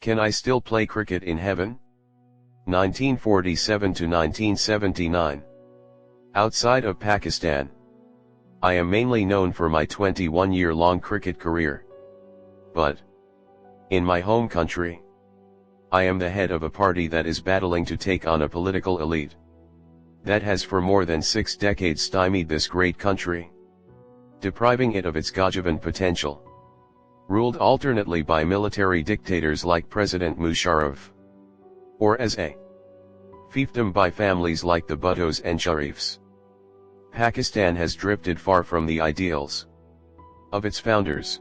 Can I still play cricket in heaven? 1947 to 1979. Outside of Pakistan, I am mainly known for my 21-year-long cricket career. But in my home country, I am the head of a party that is battling to take on a political elite that has for more than 6 decades stymied this great country, depriving it of its God-given potential. Ruled alternately by military dictators like President Musharraf, or as a fiefdom by families like the Bhuttos and Sharifs. Pakistan has drifted far from the ideals of its founders,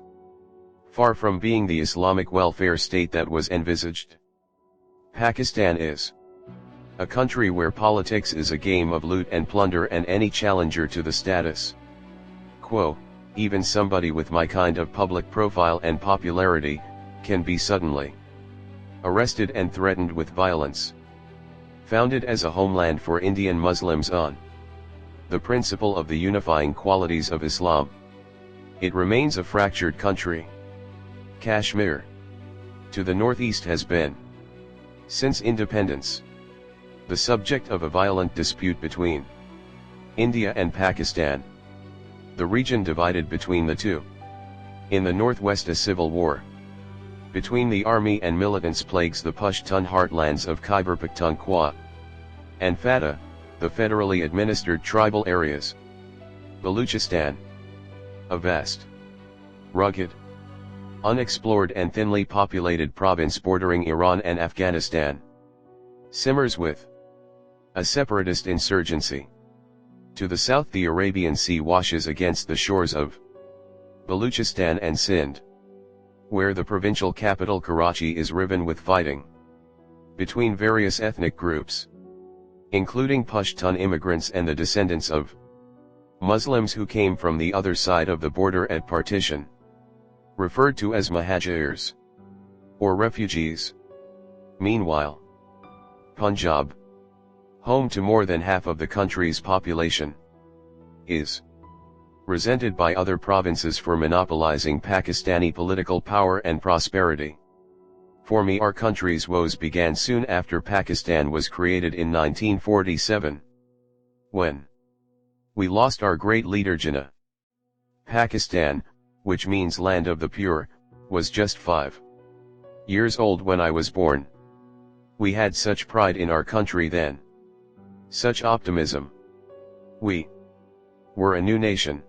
far from being the Islamic welfare state that was envisaged. Pakistan is a country where politics is a game of loot and plunder, and any challenger to the status quo, even somebody with my kind of public profile and popularity, can be suddenly arrested and threatened with violence. Founded as a homeland for Indian Muslims on the principle of the unifying qualities of Islam, it remains a fractured country. Kashmir, to the northeast, has been, since independence, the subject of a violent dispute between India and Pakistan, the region divided between the two. In the northwest, a civil war between the army and militants plagues the Pashtun heartlands of Khyber Pakhtunkhwa and FATA, the federally administered tribal areas. Baluchistan, a vast, rugged, unexplored and thinly populated province bordering Iran and Afghanistan, simmers with a separatist insurgency. To the south, the Arabian Sea washes against the shores of Baluchistan and Sindh, where the provincial capital Karachi is riven with fighting between various ethnic groups, including Pashtun immigrants and the descendants of Muslims who came from the other side of the border at partition, referred to as Muhajirs, or refugees. Meanwhile, Punjab, home to more than half of the country's population, is resented by other provinces for monopolizing Pakistani political power and prosperity. For me, our country's woes began soon after Pakistan was created in 1947, when we lost our great leader Jinnah. Pakistan, which means land of the pure, was just 5 years old when I was born. We had such pride in our country then, such optimism. We were a new nation,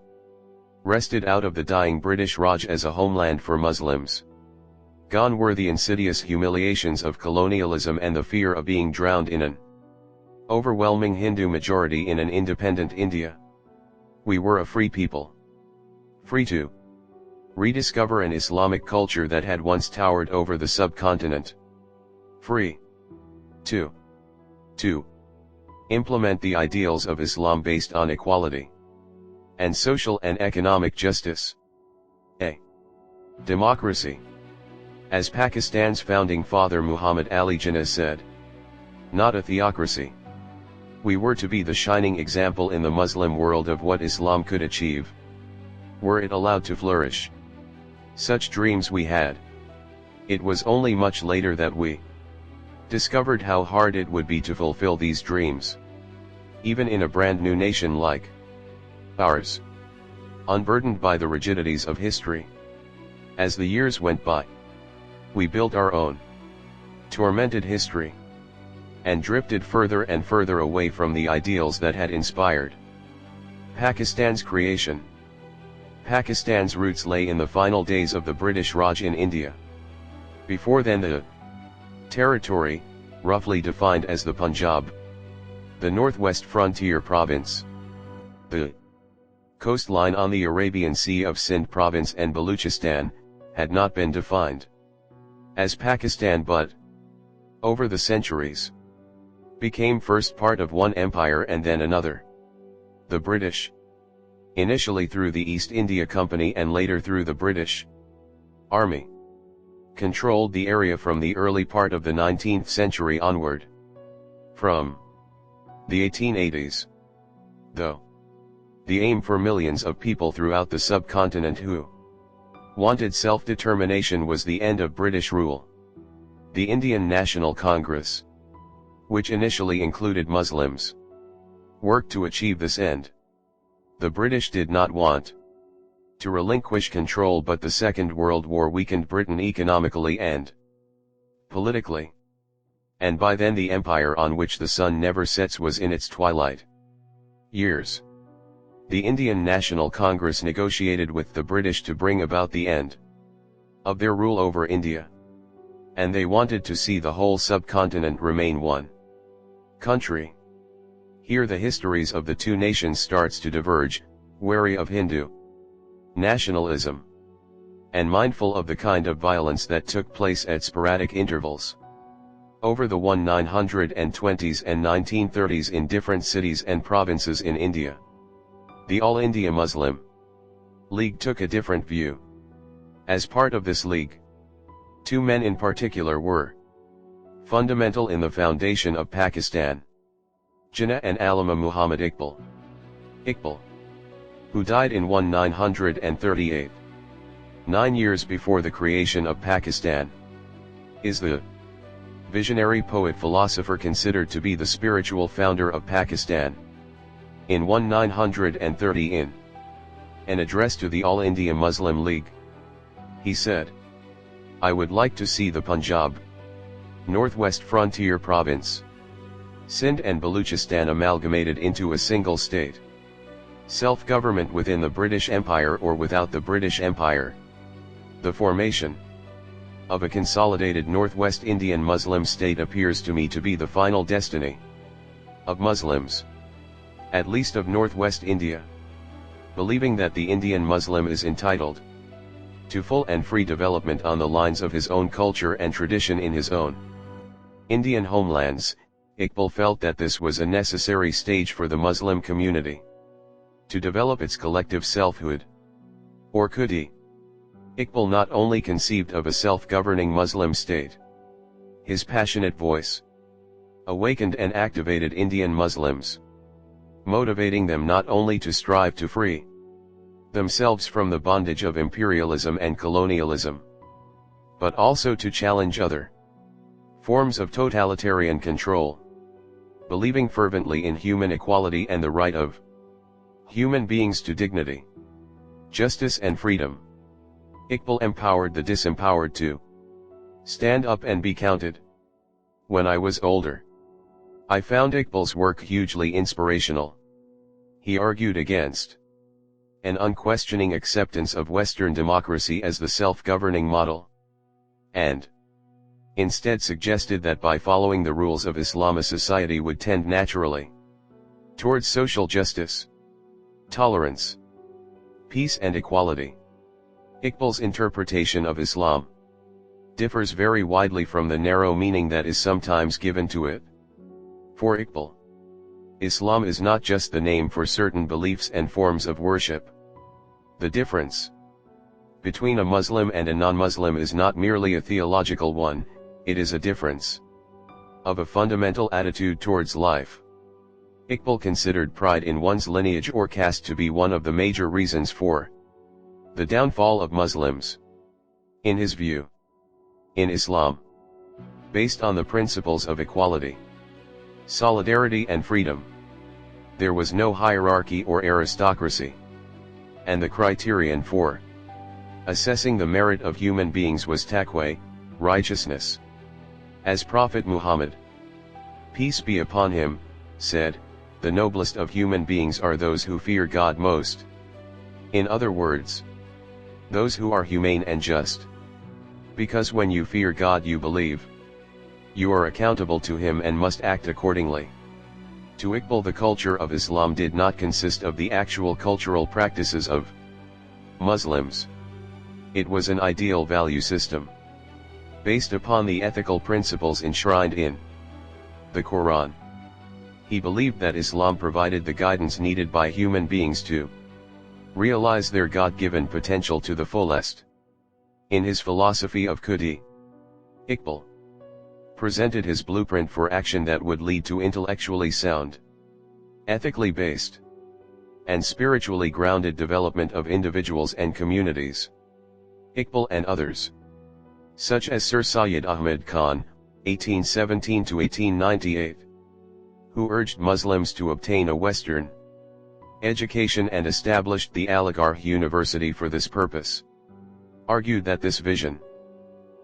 wrested out of the dying British Raj as a homeland for Muslims. Gone were the insidious humiliations of colonialism and the fear of being drowned in an overwhelming Hindu majority in an independent India. We were a free people, free to rediscover an Islamic culture that had once towered over the subcontinent, free to implement the ideals of Islam based on equality and social and economic justice. A democracy, as Pakistan's founding father Muhammad Ali Jinnah said, not a theocracy. We were to be the shining example in the Muslim world of what Islam could achieve, were it allowed to flourish. Such dreams we had. It was only much later that we discovered how hard it would be to fulfill these dreams, even in a brand new nation like ours, unburdened by the rigidities of history. As the years went by, we built our own tormented history, and drifted further and further away from the ideals that had inspired Pakistan's creation. Pakistan's roots lay in the final days of the British Raj in India. Before then, the territory, roughly defined as the Punjab, the northwest frontier province, the coastline on the Arabian Sea of Sindh province and Baluchistan, had not been defined as Pakistan but, over the centuries, became first part of one empire and then another. The British, initially through the East India Company and later through the British Army, controlled the area from the early part of the 19th century onward. From the 1880s, though, the aim for millions of people throughout the subcontinent who wanted self-determination was the end of British rule. The Indian National Congress, which initially included Muslims, worked to achieve this end. The British did not want to relinquish control, but the Second World War weakened Britain economically and politically. And by then the empire on which the sun never sets was in its twilight years. The Indian National Congress negotiated with the British to bring about the end of their rule over India. And they wanted to see the whole subcontinent remain one country. Here the histories of the two nations starts to diverge, wary of Hindu nationalism, and mindful of the kind of violence that took place at sporadic intervals over the 1920s and 1930s in different cities and provinces in India. The All India Muslim League took a different view. As part of this league, two men in particular were fundamental in the foundation of Pakistan: Jinnah and Allama Muhammad Iqbal. Iqbal, who died in 1938, 9 years before the creation of Pakistan, is the visionary poet philosopher considered to be the spiritual founder of Pakistan. In 1930, in an address to the All India Muslim League, he said, "I would like to see the Punjab, Northwest Frontier Province, Sindh and Baluchistan amalgamated into a single state. Self-government within the British Empire or without the British Empire. The formation of a consolidated Northwest Indian Muslim state appears to me to be the final destiny of Muslims, at least of Northwest India, believing that the Indian Muslim is entitled to full and free development on the lines of his own culture and tradition in his own Indian homelands." Iqbal felt that this was a necessary stage for the Muslim community to develop its collective selfhood, or khudi. Iqbal not only conceived of a self-governing Muslim state. His passionate voice awakened and activated Indian Muslims, motivating them not only to strive to free themselves from the bondage of imperialism and colonialism, but also to challenge other forms of totalitarian control, believing fervently in human equality and the right of human beings to dignity, justice and freedom. Iqbal empowered the disempowered to stand up and be counted. When I was older, I found Iqbal's work hugely inspirational. He argued against an unquestioning acceptance of Western democracy as the self-governing model, and instead suggested that by following the rules of Islam a society would tend naturally towards social justice, tolerance, peace and equality. Iqbal's interpretation of Islam differs very widely from the narrow meaning that is sometimes given to it. For Iqbal, Islam is not just the name for certain beliefs and forms of worship. The difference between a Muslim and a non-Muslim is not merely a theological one, it is a difference of a fundamental attitude towards life. Iqbal considered pride in one's lineage or caste to be one of the major reasons for the downfall of Muslims. In his view, in Islam, based on the principles of equality, solidarity and freedom, there was no hierarchy or aristocracy, and the criterion for assessing the merit of human beings was taqwa, righteousness. As Prophet Muhammad, peace be upon him, said, "The noblest of human beings are those who fear God most." In other words, those who are humane and just. Because when you fear God you believe you are accountable to him and must act accordingly. To Iqbal, the culture of Islam did not consist of the actual cultural practices of Muslims. It was an ideal value system, based upon the ethical principles enshrined in the Quran. He believed that Islam provided the guidance needed by human beings to realize their God-given potential to the fullest. In his philosophy of khudi, Iqbal presented his blueprint for action that would lead to intellectually sound, ethically based, and spiritually grounded development of individuals and communities. Iqbal and others such as Sir Syed Ahmad Khan, 1817–1898, who urged Muslims to obtain a Western education and established the Aligarh University for this purpose, argued that this vision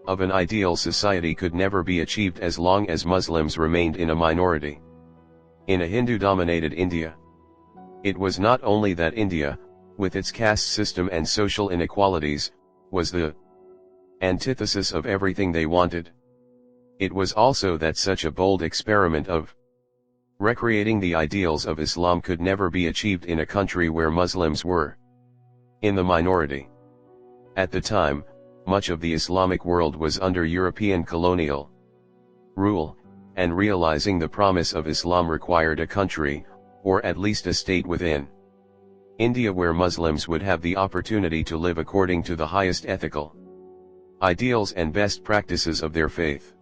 of an ideal society could never be achieved as long as Muslims remained in a minority in a Hindu-dominated India. It was not only that India, with its caste system and social inequalities, was the antithesis of everything they wanted. It was also that such a bold experiment of recreating the ideals of Islam could never be achieved in a country where Muslims were in the minority. At the time, much of the Islamic world was under European colonial rule, and realizing the promise of Islam required a country, or at least a state within India where Muslims would have the opportunity to live according to the highest ethical ideals and best practices of their faith.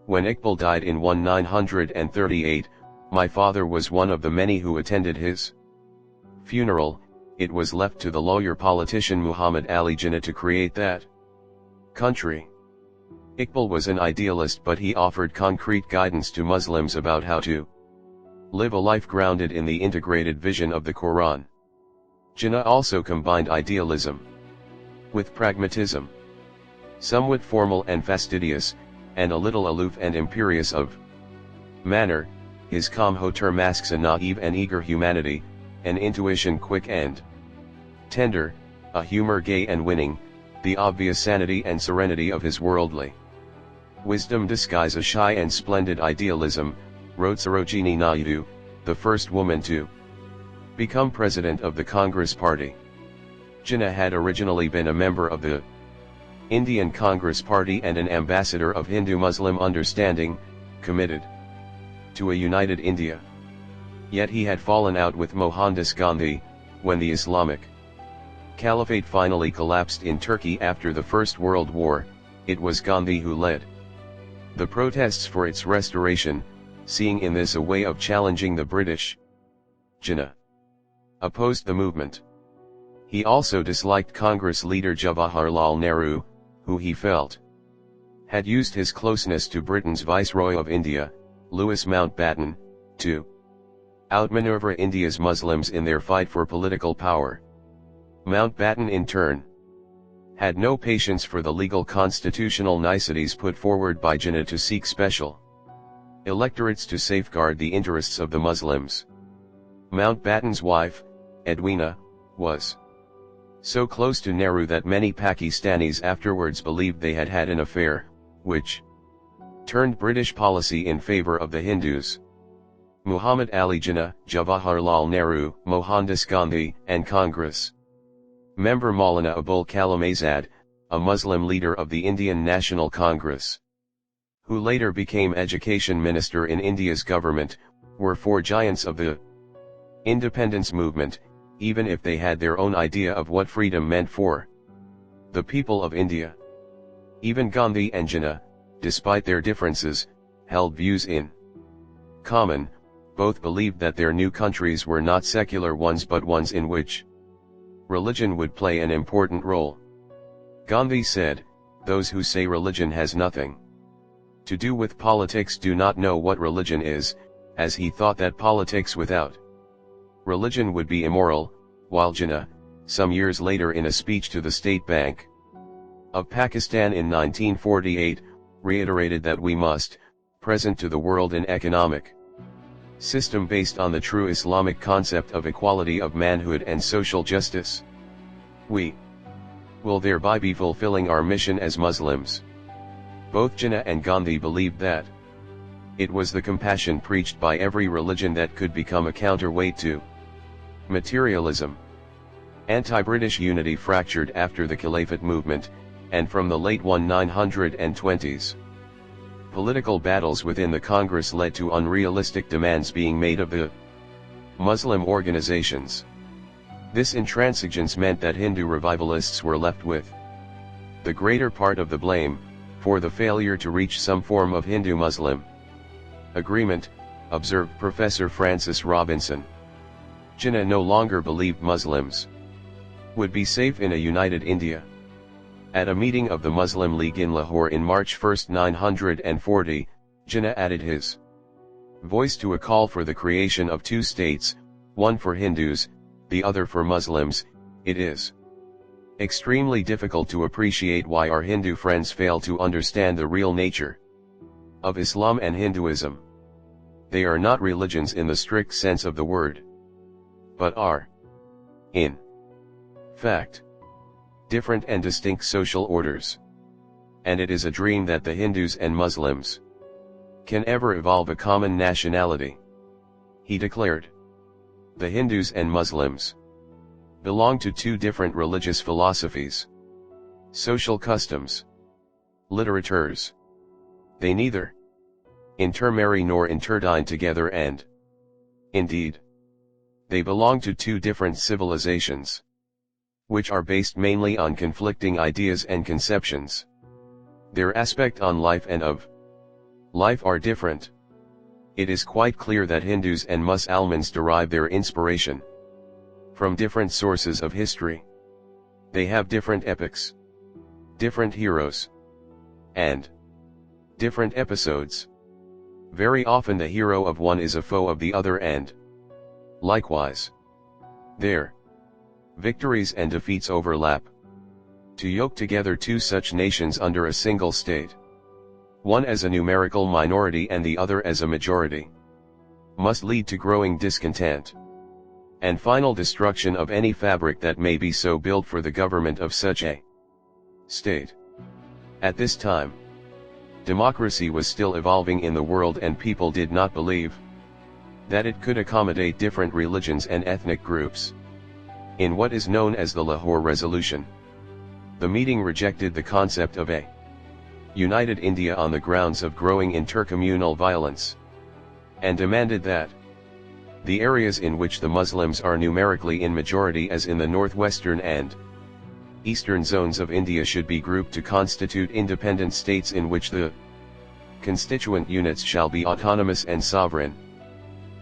When Iqbal died in 1938, my father was one of the many who attended his funeral. It was left to the lawyer-politician Muhammad Ali Jinnah to create that country. Iqbal was an idealist, but he offered concrete guidance to Muslims about how to live a life grounded in the integrated vision of the Quran. Jinnah also combined idealism with pragmatism, somewhat formal and fastidious, and a little aloof and imperious of manner. His calm hauteur masks a naive and eager humanity, an intuition quick and tender, a humor gay and winning, the obvious sanity and serenity of his worldly wisdom disguise a shy and splendid idealism, wrote Sarojini Naidu, the first woman to become president of the Congress Party. Jinnah had originally been a member of the Indian Congress Party and an ambassador of Hindu-Muslim understanding, committed to a united India. Yet he had fallen out with Mohandas Gandhi. When the Islamic Caliphate finally collapsed in Turkey after the First World War, it was Gandhi who led the protests for its restoration, seeing in this a way of challenging the British. Jinnah opposed the movement. He also disliked Congress leader Jawaharlal Nehru, who he felt had used his closeness to Britain's Viceroy of India, Louis Mountbatten, to outmaneuver India's Muslims in their fight for political power. Mountbatten in turn had no patience for the legal constitutional niceties put forward by Jinnah to seek special electorates to safeguard the interests of the Muslims. Mountbatten's wife, Edwina, was so close to Nehru that many Pakistanis afterwards believed they had had an affair, which turned British policy in favor of the Hindus. Muhammad Ali Jinnah, Jawaharlal Nehru, Mohandas Gandhi, and Congress member Maulana Abul Kalam Azad, a Muslim leader of the Indian National Congress, who later became education minister in India's government, were four giants of the independence movement, even if they had their own idea of what freedom meant for the people of India. Even Gandhi and Jinnah, despite their differences, held views in common. Both believed that their new countries were not secular ones but ones in which religion would play an important role. Gandhi said, "Those who say religion has nothing to do with politics do not know what religion is," as he thought that politics without religion would be immoral, while Jinnah, some years later in a speech to the State Bank of Pakistan in 1948, reiterated that we must present to the world an economic system based on the true Islamic concept of equality of manhood and social justice. We will thereby be fulfilling our mission as Muslims. Both Jinnah and Gandhi believed that it was the compassion preached by every religion that could become a counterweight to materialism. Anti-British unity fractured after the Caliphate movement, and from the late 1920s. Political battles within the Congress led to unrealistic demands being made of the Muslim organizations. This intransigence meant that Hindu revivalists were left with the greater part of the blame for the failure to reach some form of Hindu-Muslim agreement, observed Professor Francis Robinson. Jinnah no longer believed Muslims would be safe in a united India. At a meeting of the Muslim League in Lahore in March 1, 940, Jinnah added his voice to a call for the creation of two states, one for Hindus, the other for Muslims. It is extremely difficult to appreciate why our Hindu friends fail to understand the real nature of Islam and Hinduism. They are not religions in the strict sense of the word, but are, in fact, different and distinct social orders. And it is a dream that the Hindus and Muslims can ever evolve a common nationality, he declared. The Hindus and Muslims belong to two different religious philosophies, social customs, literatures. They neither intermarry nor interdine together, and, indeed, they belong to two different civilizations, which are based mainly on conflicting ideas and conceptions. Their aspect on life and of life are different. It is quite clear that Hindus and Muslims derive their inspiration from different sources of history. They have different epics, different heroes, and different episodes. Very often the hero of one is a foe of the other, and likewise, their victories and defeats overlap. To yoke together two such nations under a single state, one as a numerical minority and the other as a majority, must lead to growing discontent and final destruction of any fabric that may be so built for the government of such a state. At this time, democracy was still evolving in the world, and people did not believe that it could accommodate different religions and ethnic groups. In what is known as the Lahore Resolution, the meeting rejected the concept of a united India on the grounds of growing intercommunal violence, and demanded that the areas in which the Muslims are numerically in majority, as in the northwestern and eastern zones of India, should be grouped to constitute independent states in which the constituent units shall be autonomous and sovereign.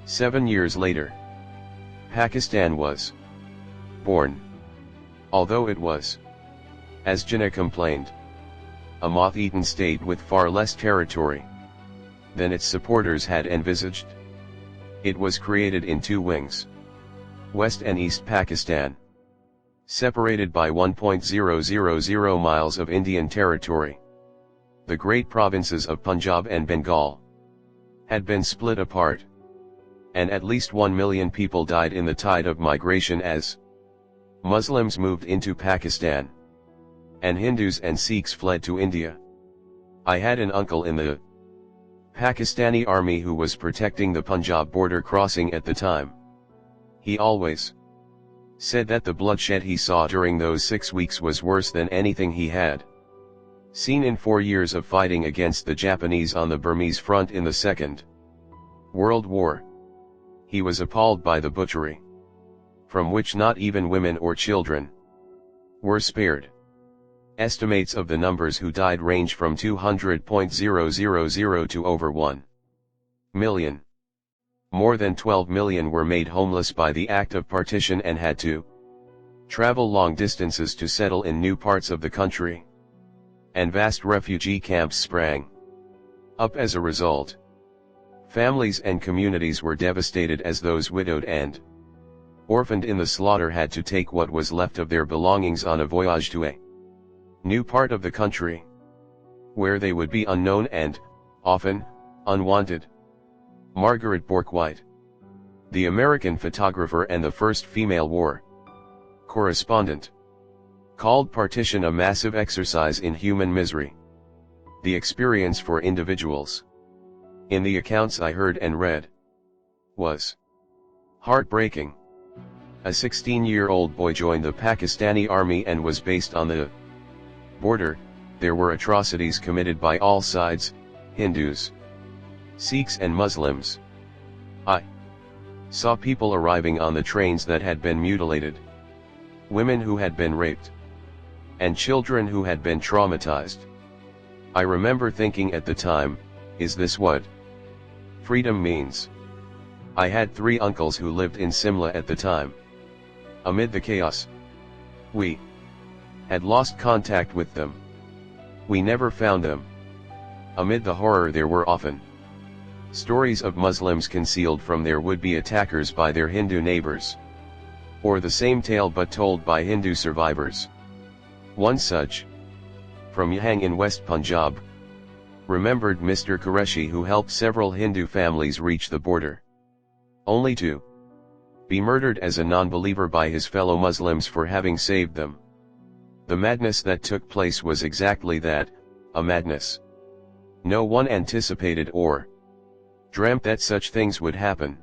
7 years later, Pakistan was born. Although it was, as Jinnah complained, a moth-eaten state with far less territory than its supporters had envisaged. It was created in two wings, West and East Pakistan, separated by 1.000 miles of Indian territory. The great provinces of Punjab and Bengal had been split apart, and at least 1 million people died in the tide of migration as Muslims moved into Pakistan, and Hindus and Sikhs fled to India. I had an uncle in the Pakistani army who was protecting the Punjab border crossing at the time. He always said that the bloodshed he saw during those 6 weeks was worse than anything he had seen in 4 years of fighting against the Japanese on the Burmese front in the Second World War. He was appalled by the butchery, from which not even women or children were spared. Estimates of the numbers who died range from 200,000 to over 1 million. More than 12 million were made homeless by the act of partition and had to travel long distances to settle in new parts of the country. And vast refugee camps sprang up as a result. Families and communities were devastated, as those widowed and orphaned in the slaughter had to take what was left of their belongings on a voyage to a new part of the country, where they would be unknown and, often, unwanted. Margaret Bourke-White, the American photographer and the first female war correspondent, called partition a massive exercise in human misery. The experience for individuals, in the accounts I heard and read, was heartbreaking. A 16-year-old boy joined the Pakistani army and was based on the border. There were atrocities committed by all sides, Hindus, Sikhs and Muslims. I saw people arriving on the trains that had been mutilated, women who had been raped, and children who had been traumatized. I remember thinking at the time, is this what freedom means? I had 3 uncles who lived in Simla at the time. Amid the chaos, we had lost contact with them. We never found them. Amid the horror there were often stories of Muslims concealed from their would-be attackers by their Hindu neighbors. Or the same tale but told by Hindu survivors. One such, from Yahang in West Punjab, remembered Mr. Qureshi, who helped several Hindu families reach the border, only to be murdered as a non-believer by his fellow Muslims for having saved them. The madness that took place was exactly that, a madness. No one anticipated or dreamt that such things would happen.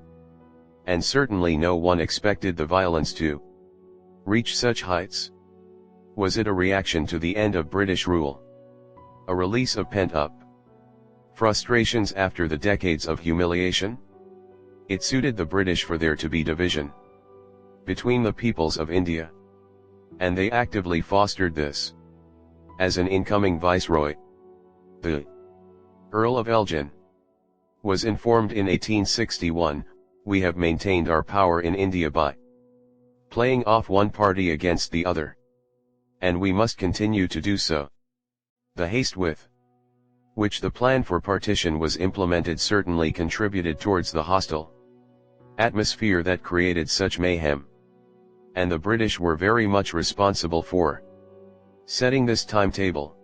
And certainly no one expected the violence to reach such heights. Was it a reaction to the end of British rule? A release of pent-up frustrations after the decades of humiliation? It suited the British for there to be division between the peoples of India, and they actively fostered this. As an incoming viceroy, the Earl of Elgin was informed in 1861, "We have maintained our power in India by playing off one party against the other, and we must continue to do so." The haste with which the plan for partition was implemented certainly contributed towards the hostile atmosphere that created such mayhem. And the British were very much responsible for setting this timetable.